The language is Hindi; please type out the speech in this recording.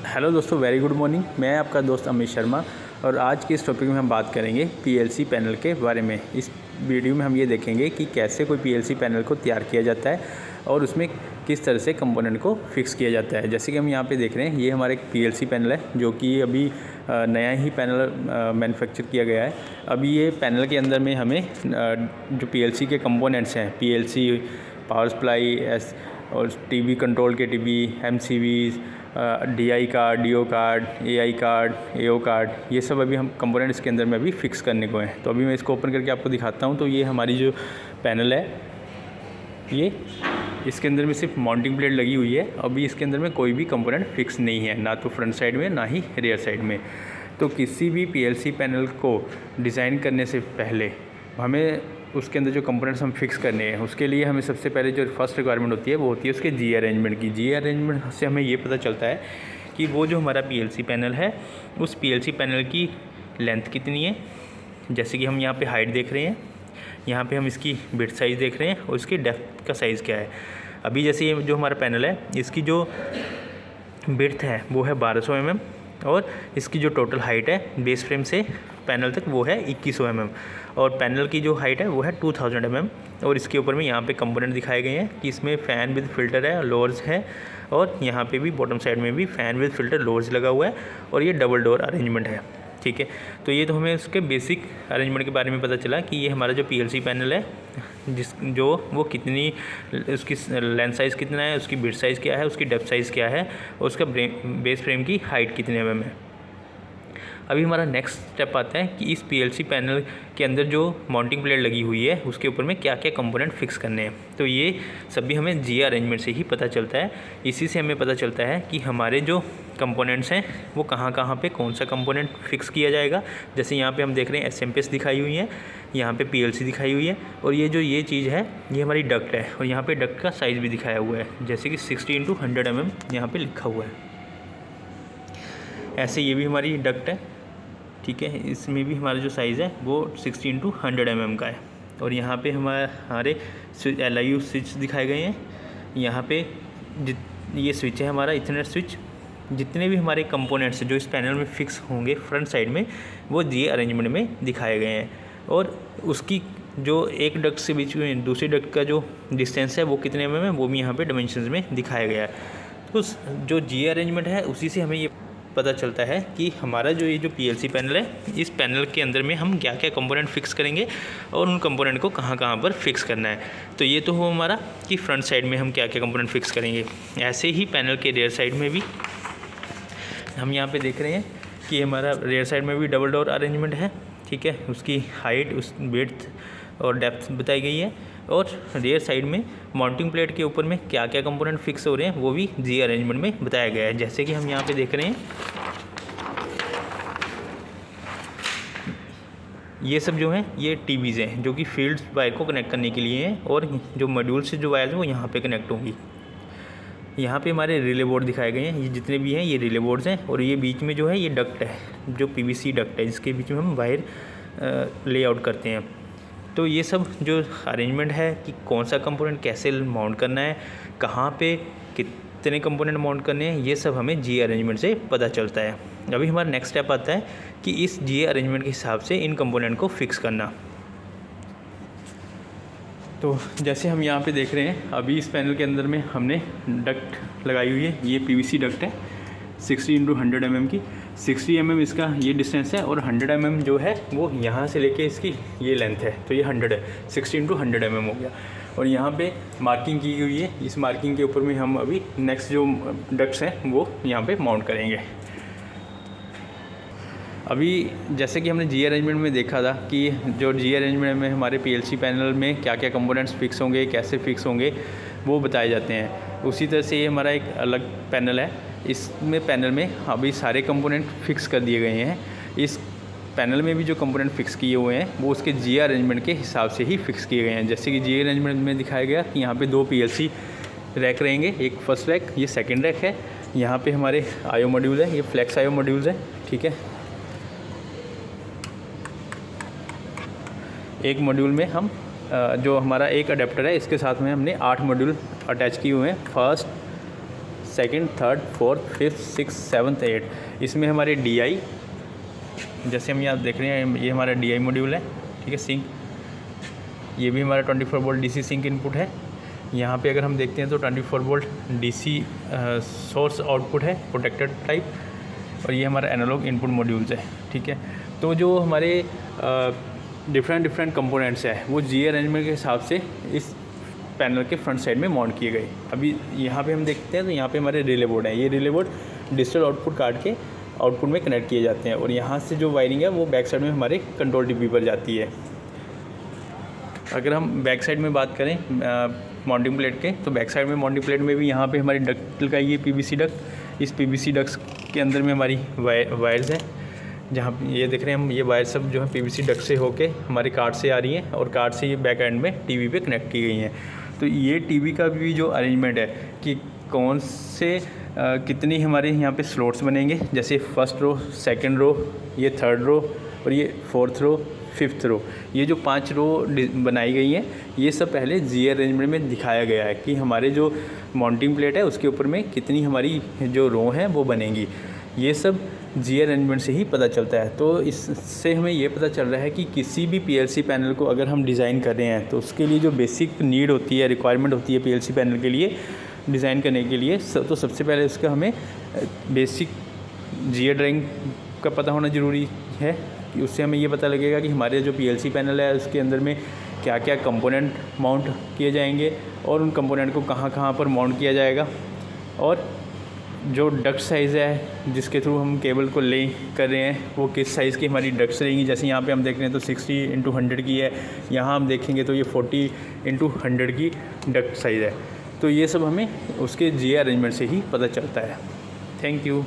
हेलो दोस्तों, वेरी गुड मॉर्निंग। मैं आपका दोस्त अमित शर्मा और आज के इस टॉपिक में हम बात करेंगे पीएलसी पैनल के बारे में। इस वीडियो में हम ये देखेंगे कि कैसे कोई पीएलसी पैनल को तैयार किया जाता है और उसमें किस तरह से कंपोनेंट को फिक्स किया जाता है। जैसे कि हम यहाँ पे देख रहे हैं, ये हमारा एक पीएलसी पैनल है जो कि अभी नया ही पैनल मैन्युफैक्चर किया गया है। अभी ये पैनल के अंदर में हमें जो पीएलसी के कंपोनेंट्स हैं, पीएलसी, पावर सप्लाई और टीवी कंट्रोल के TV, MCVs, DI card, DO card, AI card, AO card, ये सब अभी हम कंपोनेंट इसके अंदर में अभी फिक्स करने को हैं। तो अभी मैं इसको ओपन करके आपको दिखाता हूँ। तो ये हमारी जो पैनल है, ये इसके अंदर में सिर्फ माउंटिंग प्लेट लगी हुई है। अभी इसके अंदर में कोई भी कंपोनेंट फिक्स नहीं है, ना तो फ्रंट साइड में ना ही रियर साइड में। तो किसी भी पीएलसी पैनल को डिज़ाइन करने से पहले हमें उसके अंदर जो कंपोनेंट्स हम फिक्स करने हैं, उसके लिए हमें सबसे पहले जो फर्स्ट रिक्वायरमेंट होती है वो होती है उसके जी अरेंजमेंट की। जी अरेंजमेंट से हमें ये पता चलता है कि वो जो हमारा पीएलसी पैनल है, उस पीएलसी पैनल की लेंथ कितनी है। जैसे कि हम यहाँ पे हाइट देख रहे हैं, यहाँ पे हम इसकी विड्थ साइज़ देख रहे हैं और इसकी डेप्थ का साइज़ क्या है। अभी जैसे ये जो हमारा पैनल है, इसकी जो विड्थ है वो है 1200 mm और इसकी जो टोटल हाइट है बेस फ्रेम से पैनल तक वो है 2100 mm और पैनल की जो हाइट है वो है 2000 mm। और इसके ऊपर में यहाँ पे कंपोनेंट दिखाए गए हैं कि इसमें फ़ैन विद फिल्टर है, लोअर्स है और यहाँ पे भी बॉटम साइड में भी फ़ैन विद फिल्टर लोअर्स लगा हुआ है और ये डबल डोर अरेंजमेंट है। ठीक है, तो ये तो हमें उसके बेसिक अरेंजमेंट के बारे में पता चला कि ये हमारा जो पीएलसी पैनल है, वो कितनी, उसकी लेंथ साइज़ कितना है, उसकी विड्थ साइज़ क्या है, उसकी डेप्थ साइज़ क्या है और उसका बेस फ्रेम की हाइट कितने mm है। अभी हमारा नेक्स्ट स्टेप आता है कि इस पीएलसी पैनल के अंदर जो माउंटिंग प्लेट लगी हुई है उसके ऊपर में क्या क्या कंपोनेंट फिक्स करने हैं। तो ये सभी हमें जी अरेंजमेंट से ही पता चलता है। इसी से हमें पता चलता है कि हमारे जो कंपोनेंट्स हैं वो कहाँ पे कौन सा कंपोनेंट फिक्स किया जाएगा। जैसे यहाँ पे हम देख रहे हैं एसएमपीएस दिखाई हुई है, यहाँ पे पीएलसी दिखाई हुई है और ये चीज़ है ये हमारी डक्ट है और यहाँ पे डक्ट का साइज़ भी दिखाया हुआ है, जैसे कि 60x100 mm यहाँ पे लिखा हुआ है। ऐसे ये भी हमारी डक्ट है, ठीक है, इसमें भी हमारा जो साइज़ है वो 60x100 mm का है। और यहाँ पे हमारे LIU स्विच दिखाए गए हैं। यहाँ पे ये स्विच है हमारा इथरनेट स्विच। जितने भी हमारे कंपोनेंट्स जो इस पैनल में फिक्स होंगे फ्रंट साइड में, वो जी अरेंजमेंट में दिखाए गए हैं और उसकी जो एक डक्ट से बीच में दूसरी डक्ट का जो डिस्टेंस है वो कितने mm है वो भी यहाँ पे डायमेंशंस में दिखाया गया है। तो जो जी अरेंजमेंट है उसी से हमें ये पता चलता है कि हमारा जो ये जो पीएलसी पैनल है, इस पैनल के अंदर में हम क्या क्या कंपोनेंट फिक्स करेंगे और उन कंपोनेंट को कहाँ पर फिक्स करना है। तो ये तो हो हमारा कि फ्रंट साइड में हम क्या क्या कंपोनेंट फिक्स करेंगे। ऐसे ही पैनल के रियर साइड में भी हम यहाँ पे देख रहे हैं कि हमारा रियर साइड में भी डबल डोर अरेंजमेंट है। ठीक है, उसकी हाइट, उस विड्थ और डेप्थ बताई गई है और रियर साइड में माउंटिंग प्लेट के ऊपर में क्या क्या कंपोनेंट फिक्स हो रहे हैं वो भी जी अरेंजमेंट में बताया गया है। जैसे कि हम यहाँ पे देख रहे हैं, ये सब जो हैं ये टीवीज़ हैं जो कि फील्ड वायर को कनेक्ट करने के लिए हैं और जो मॉड्यूल से जो वायर है वो यहाँ पे कनेक्ट होंगी। यहाँ पे हमारे रिले बोर्ड दिखाए गए हैं, ये जितने भी हैं ये रिले बोर्ड्स हैं और ये बीच में जो है ये डक्ट है, जो पीवीसी डक्ट है जिसके बीच में हम वायर लेआउट करते हैं। तो ये सब जो अरेंजमेंट है कि कौन सा कंपोनेंट कैसे माउंट करना है, कहाँ पे कितने कंपोनेंट माउंट करने हैं, ये सब हमें जी अरेंजमेंट से पता चलता है। अभी हमारा नेक्स्ट स्टेप आता है कि इस जी अरेंजमेंट के हिसाब से इन कंपोनेंट को फिक्स करना। तो जैसे हम यहाँ पे देख रहे हैं, अभी इस पैनल के अंदर में हमने डक्ट लगाई हुई है, ये पीवीसी डक्ट है 60x100 mm की। 60 mm इसका ये डिस्टेंस है और 100 mm जो है वो यहाँ से लेके इसकी ये लेंथ है, तो ये 100 है, 60x100 mm हो गया। और यहाँ पे मार्किंग की हुई है, इस मार्किंग के ऊपर में हम अभी नेक्स्ट जो डक्ट्स हैं वो यहाँ पे माउंट करेंगे। अभी जैसे कि हमने जी अरेंजमेंट में देखा था कि जो जी अरेंजमेंट में हमारे पीएलसी पैनल में क्या क्या कंपोनेंट्स फिक्स होंगे, कैसे फिक्स होंगे वो बताए जाते हैं। उसी तरह से ये हमारा एक अलग पैनल है, इसमें पैनल में अभी सारे कंपोनेंट फिक्स कर दिए गए हैं। इस पैनल में भी जो कंपोनेंट फिक्स किए हुए हैं वो उसके जी अरेंजमेंट के हिसाब से ही फिक्स किए गए हैं। जैसे कि जी अरेंजमेंट में दिखाया गया कि यहाँ पे 2 पीएलसी रैक रहेंगे, एक फर्स्ट रैक, ये सेकंड रैक है। यहाँ पे हमारे आईओ मॉड्यूल है, ये फ्लेक्स आईओ मॉड्यूल्स है। ठीक है, एक मॉड्यूल में हम जो हमारा एक अडेप्टर है इसके साथ में हमने 8 मॉड्यूल अटैच किए हुए हैं, first, second, third, fourth, fifth, six, seventh, eight. इसमें हमारे DI, जैसे हम यहाँ देख रहे हैं, ये हमारा DI मॉड्यूल है, ठीक है। सिंक, ये भी हमारा 24 वोल्ट DC सिंक इनपुट है। यहाँ पे अगर हम देखते हैं तो 24 वोल्ट DC सोर्स आउटपुट है, प्रोटेक्टेड टाइप। और ये हमारा एनालॉग इनपुट मॉड्यूल्स है, ठीक है। तो जो हमारे डिफरेंट कंपोनेंट्स है वो जी अरेंजमेंट के हिसाब से इस पैनल के फ्रंट साइड में माउंट किए गए। अभी यहाँ पे हम देखते हैं तो यहाँ पे हमारे रिले बोर्ड हैं। ये रिले बोर्ड डिजिटल आउटपुट काट के आउटपुट में कनेक्ट किए जाते हैं, और यहाँ से जो वायरिंग है वो बैक साइड में हमारे कंट्रोल टीवी पर जाती है। अगर हम बैक साइड में बात करें माउंटिंग प्लेट के, तो बैक साइड में माउंटिंग प्लेट में भी यहाँ पे हमारी डक्ट लगाई है, PVC डक्ट। इस PVC डक्ट के अंदर में हमारी वायर्स हैं, जहाँ ये देख रहे हैं हम, ये वायर सब जो है PVC डक्ट से होके हमारे कार्ड से आ रही हैं, और कार्ड से ये बैक एंड में टीवी पे कनेक्ट की गई हैं। तो ये टीवी का भी जो अरेंजमेंट है कि कौन से कितनी हमारे यहाँ पे स्लॉट्स बनेंगे, जैसे फर्स्ट रो, सेकंड रो, ये थर्ड रो, और ये फोर्थ रो, फिफ्थ रो, ये जो 5 रो बनाई गई हैं, ये सब पहले जी अरेंजमेंट में दिखाया गया है कि हमारे जो माउंटिंग प्लेट है उसके ऊपर में कितनी हमारी जो रो हैं वो बनेंगी। ये सब जी अरेंजमेंट से ही पता चलता है। तो इससे हमें ये पता चल रहा है कि किसी भी PLC पैनल को अगर हम डिज़ाइन कर रहे हैं तो उसके लिए जो बेसिक नीड होती है, रिक्वायरमेंट होती है PLC पैनल के लिए डिज़ाइन करने के लिए, तो सबसे पहले उसका हमें बेसिक जी ड्राइंग का पता होना ज़रूरी है। कि उससे हमें ये पता लगेगा कि हमारे जो PLC पैनल है उसके अंदर में क्या क्या कंपोनेंट माउंट किए जाएंगे, और उन कंपोनेंट को कहाँ कहाँ पर माउंट किया जाएगा, और जो डक्ट साइज़ है जिसके थ्रू हम केबल को ले कर रहे हैं वो किस साइज़ की हमारी डक्ट्स रहेंगी। जैसे यहाँ पे हम देख रहे हैं तो 60x100 की है, यहाँ हम देखेंगे तो ये 40x100 की डक्ट साइज़ है। तो ये सब हमें उसके जी अरेंजमेंट से ही पता चलता है। Thank you.